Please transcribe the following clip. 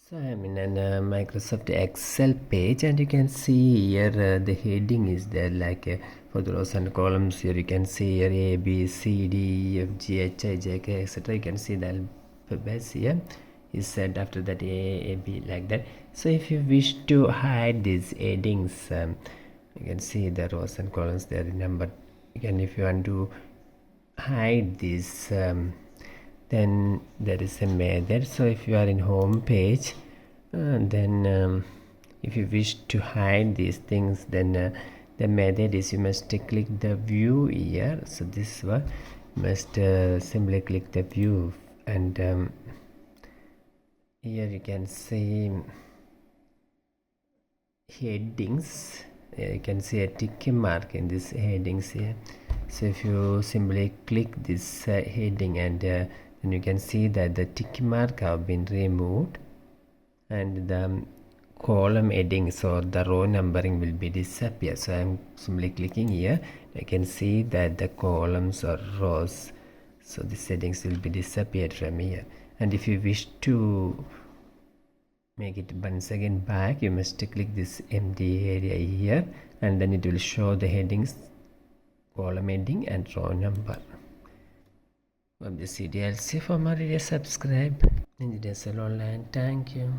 So I'm in an Microsoft Excel page, and you can see here the heading is there, like for the rows and columns. Here you can see here A, B, C, D, E, F, G, H, I, J, K, etc. You can see the alphabets here is set after that A, B, like that. So if you wish to hide these headings, you can see the rows and columns there in number. Again, if you want to hide this, then there is a method. So if you are in home page, then if you wish to hide these things, then the method is you must click the view here. So this one must simply click the view, and here you can see headings. You can see a tick mark in this headings here. So if you simply click this heading, and then you can see that the tick mark have been removed, and the column headings or the row numbering will be disappear. So I am simply clicking here. I can see that the columns or rows, so the headings will be disappeared from here. And if you wish to make it once again back, you must click this empty area here, and then it will show the headings, column heading and row number. From the CDLC, for more videos, subscribe. Engineers Online. Thank you.